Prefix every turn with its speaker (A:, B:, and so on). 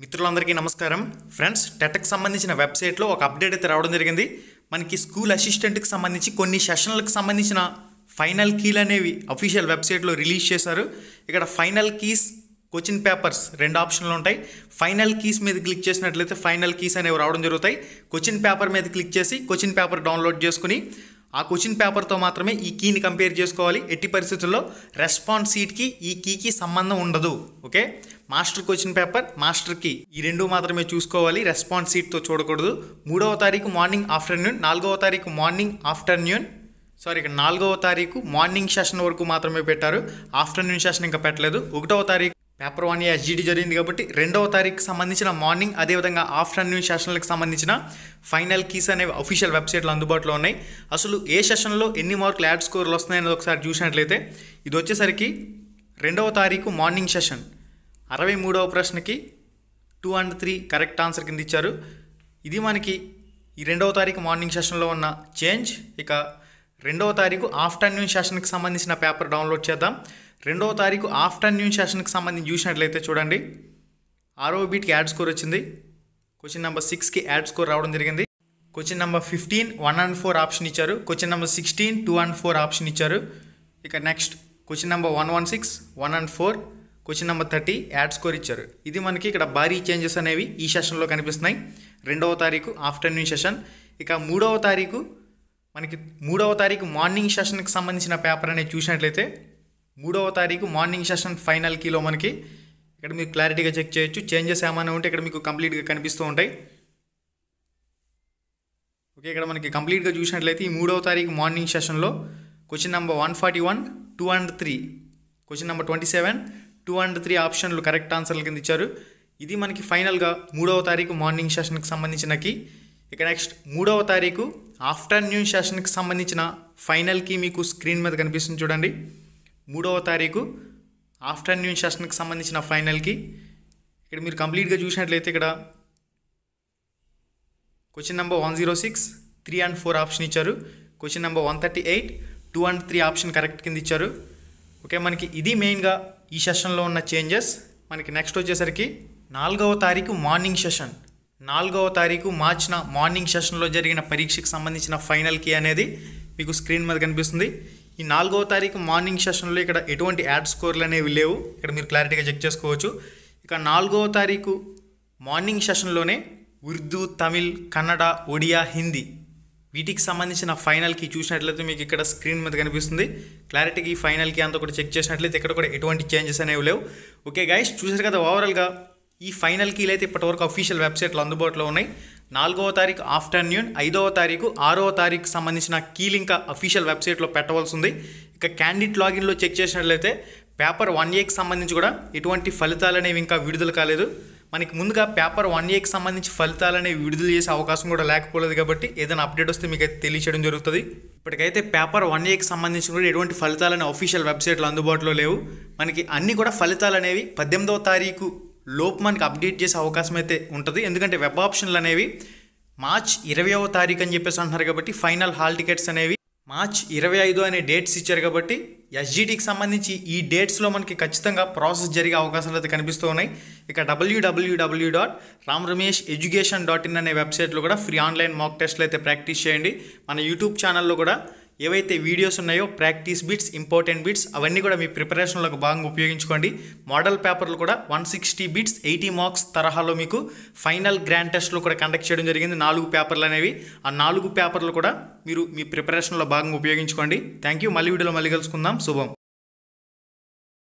A: మిత్రులందరికీ నమస్కారం ఫ్రెండ్స్. టెట్కి సంబంధించిన వెబ్సైట్లో ఒక అప్డేట్ అయితే రావడం జరిగింది. మనకి స్కూల్ అసిస్టెంట్కి సంబంధించి కొన్ని సెషన్లకు సంబంధించిన ఫైనల్ కీలు అనేవి అఫీషియల్ వెబ్సైట్లో రిలీజ్ చేశారు. ఇక్కడ ఫైనల్ కీస్, క్వశ్చన్ పేపర్స్ రెండు ఆప్షన్లు ఉంటాయి. ఫైనల్ కీస్ మీద క్లిక్ చేసినట్లయితే ఫైనల్ కీస్ అనేవి రావడం జరుగుతాయి. క్వశ్చన్ పేపర్ మీద క్లిక్ చేసి క్వశ్చన్ పేపర్ డౌన్లోడ్ చేసుకుని ఆ క్వశ్చన్ పేపర్తో మాత్రమే ఈ కీని కంపేర్ చేసుకోవాలి. ఎట్టి పరిస్థితుల్లో రెస్పాన్స్ షీట్కి ఈ కీకి సంబంధం ఉండదు. Okay, master question paper, master key ఈ రెండు మాత్రమే చూసుకోవాలి. రెస్పాన్స్ షీట్తో చూడకూడదు. 3వ తారీఖు మార్నింగ్ ఆఫ్టర్నూన్, 4వ తారీఖు మార్నింగ్ ఆఫ్టర్నూన్, ఇక్కడ 4వ తారీఖు మార్నింగ్ సెషన్ వరకు మాత్రమే పెట్టారు. ఆఫ్టర్నూన్ సెషన్ ఇంకా పెట్టలేదు. 1వ తారీఖు పేపర్ 1 ఎస్జిడి జరిగింది కాబట్టి 2వ తారీఖుకి సంబంధించిన మార్నింగ్, అదేవిధంగా ఆఫ్టర్నూన్ సెషన్లకు సంబంధించిన ఫైనల్ కీస్ అనేవి అఫీషియల్ వెబ్సైట్లో అందుబాటులో ఉన్నాయి. అసలు ఏ సెషన్లో ఎన్ని మార్కులు యాడ్ స్కోర్లు వస్తున్నాయని ఒకసారి చూసినట్లయితే ఇది వచ్చేసరికి 2వ తారీఖు మార్నింగ్ సెషన్ 63వ ప్రశ్నకి 2 and 3 కరెక్ట్ ఆన్సర్ కింద ఇచ్చారు. ఇది మనకి ఈ 2వ తారీఖు మార్నింగ్ సెషన్లో ఉన్న చేంజ్. ఇక 2వ తారీఖు ఆఫ్టర్నూన్ సెషన్కి సంబంధించిన పేపర్ డౌన్లోడ్ చేద్దాం. 2వ తారీఖు ఆఫ్టర్నూన్ సెషన్కి సంబంధించి చూసినట్లయితే చూడండి, 6వ బీట్కి యాడ్ స్కోర్ వచ్చింది. క్వశ్చన్ నెంబర్ 6కి యాడ్ స్కోర్ రావడం జరిగింది. క్వశ్చన్ నెంబర్ 15 1 and 4 ఆప్షన్ ఇచ్చారు. క్వశ్చన్ నెంబర్ 16 2 and 4 ఆప్షన్ ఇచ్చారు. ఇక next question number 116 1 and 4, question number 30 add score ఇచ్చారు. ఇది మనకి ఇక్కడ భారీ చేంజెస్ అనేవి ఈ సెషన్లో కనిపిస్తున్నాయి. 2వ తారీఖు ఆఫ్టర్నూన్ సెషన్. ఇక 3వ తారీఖు మనకి 3వ తారీఖు మార్నింగ్ సెషన్కి సంబంధించిన పేపర్ అనేది చూసినట్లయితే 3వ తారీఖు మార్నింగ్ సెషన్ ఫైనల్ కీలో మనకి ఇక్కడ మీకు క్లారిటీగా చెక్ చేయొచ్చు. చేంజెస్ ఏమైనా ఉంటే ఇక్కడ మీకు కంప్లీట్గా కనిపిస్తూ ఉంటాయి. ఓకే, ఇక్కడ మనకి కంప్లీట్గా చూసినట్లయితే ఈ 3వ తారీఖు మార్నింగ్ సెషన్లో question number 141 2 and 3, question number 27 2 and 3 ఆప్షన్లు కరెక్ట్ ఆన్సర్ల కింద ఇచ్చారు. ఇది మనకి ఫైనల్గా 3వ తారీఖు మార్నింగ్ సెషన్కి సంబంధించిన కీ. ఇక నెక్స్ట్ 3వ తారీఖు ఆఫ్టర్నూన్ సెషన్కి సంబంధించిన ఫైనల్ కీ మీకు స్క్రీన్ మీద కనిపిస్తుంది చూడండి. 3వ తారీఖు ఆఫ్టర్నూన్ సెషన్కి సంబంధించిన ఫైనల్ కీ ఇక్కడ మీరు కంప్లీట్గా చూసినట్లయితే ఇక్కడ క్వశ్చన్ నెంబర్ 106 3 and 4 ఆప్షన్ ఇచ్చారు. Question number 138 2 and 3 option correct కింద ఇచ్చారు. ఓకే, మనకి ఇది మెయిన్గా ఈ సెషన్లో ఉన్న చేంజెస్. మనకి నెక్స్ట్ వచ్చేసరికి 4వ తారీఖు మార్నింగ్ సెషన్, 4వ తారీఖు మార్చిన మార్నింగ్ సెషన్లో జరిగిన పరీక్షకు సంబంధించిన ఫైనల్ కీ అనేది మీకు స్క్రీన్ మీద కనిపిస్తుంది. ఈ 4వ తారీఖు మార్నింగ్ సెషన్లో ఇక్కడ ఎటువంటి యాడ్ స్కోర్లు అనేవి లేవు. ఇక్కడ మీరు క్లారిటీగా చెక్ చేసుకోవచ్చు. ఇక 4వ తారీఖు మార్నింగ్ సెషన్లోనే ఉర్దూ, తమిళ్, కన్నడ, ఒడియా, హిందీ వీటికి సంబంధించిన ఫైనల్ కీ చూసినట్లయితే మీకు ఇక్కడ స్క్రీన్ మీద కనిపిస్తుంది. క్లారిటీకి ఈ ఫైనల్ కీ అంతా కూడా చెక్ చేసినట్లయితే ఇక్కడ కూడా ఎటువంటి చేంజెస్ అనేవి లేవు. ఓకే గైస్, చూసారు కదా, ఓవరాల్గా ఈ ఫైనల్ కీలు అయితే ఇప్పటివరకు అఫీషియల్ వెబ్సైట్లో అందుబాటులో ఉన్నాయి. 4వ తారీఖు ఆఫ్టర్నూన్, 5వ తారీఖు, 6వ తారీఖు సంబంధించిన కీలు ఇంకా అఫీషియల్ వెబ్సైట్లో పెట్టవలసి ఉంది. ఇక క్యాండిడేట్ లాగిన్లో చెక్ చేసినట్లయితే పేపర్ 1Aకి సంబంధించి కూడా ఎటువంటి ఫలితాలు అనేవి ఇంకా విడుదల కాలేదు. మనకి ముందుగా పేపర్ 1Aకి సంబంధించి ఫలితాలు అనేవి విడుదల చేసే అవకాశం కూడా లేకపోలేదు కాబట్టి ఏదైనా అప్డేట్ వస్తే మీకు అయితే తెలియచేయడం జరుగుతుంది. ఇప్పటికైతే పేపర్ 1Aకి సంబంధించి కూడా ఎటువంటి ఫలితాలు అనేవి అఫీషియల్ వెబ్సైట్లో అందుబాటులో లేవు. మనకి అన్ని కూడా ఫలితాలు అనేవి 18వ తారీఖు లోపు మనకి అప్డేట్ చేసే అవకాశం అయితే ఉంటుంది. ఎందుకంటే వెబ్ ఆప్షన్లు అనేవి మార్చ్ 20వ తారీఖు అని చెప్పేసి అంటున్నారు కాబట్టి ఫైనల్ హాల్ టికెట్స్ అనేవి మార్చ్ 25 అనే డేట్స్ ఇచ్చారు కాబట్టి ఎస్జిటికి సంబంధించి ఈ డేట్స్లో మనకి ఖచ్చితంగా ప్రాసెస్ జరిగే అవకాశాలు అయితే కనిపిస్తూ ఉన్నాయి. ఇక www.ramramesheducation.in అనే వెబ్సైట్లో కూడా ఫ్రీ ఆన్లైన్ మాక్ టెస్ట్లు అయితే ప్రాక్టీస్ చేయండి. మన యూట్యూబ్ ఛానల్లో కూడా ఏవైతే వీడియోస్ ఉన్నాయో ప్రాక్టీస్ బిట్స్, ఇంపార్టెంట్ బిట్స్ అవన్నీ కూడా మీ ప్రిపరేషన్లోకి బాగా ఉపయోగించుకోండి. మోడల్ పేపర్లు కూడా 160 బిట్స్ 80 మార్క్స్ తరహాలో మీకు ఫైనల్ గ్రాండ్ టెస్ట్లో కూడా కండక్ట్ చేయడం జరిగింది. 4 పేపర్లు అనేవి, ఆ 4 పేపర్లు కూడా మీరు మీ ప్రిపరేషన్లో బాగా ఉపయోగించుకోండి. Thank you. మళ్ళీ వీడియోలో మళ్ళీ కలుసుకుందాం. శుభం.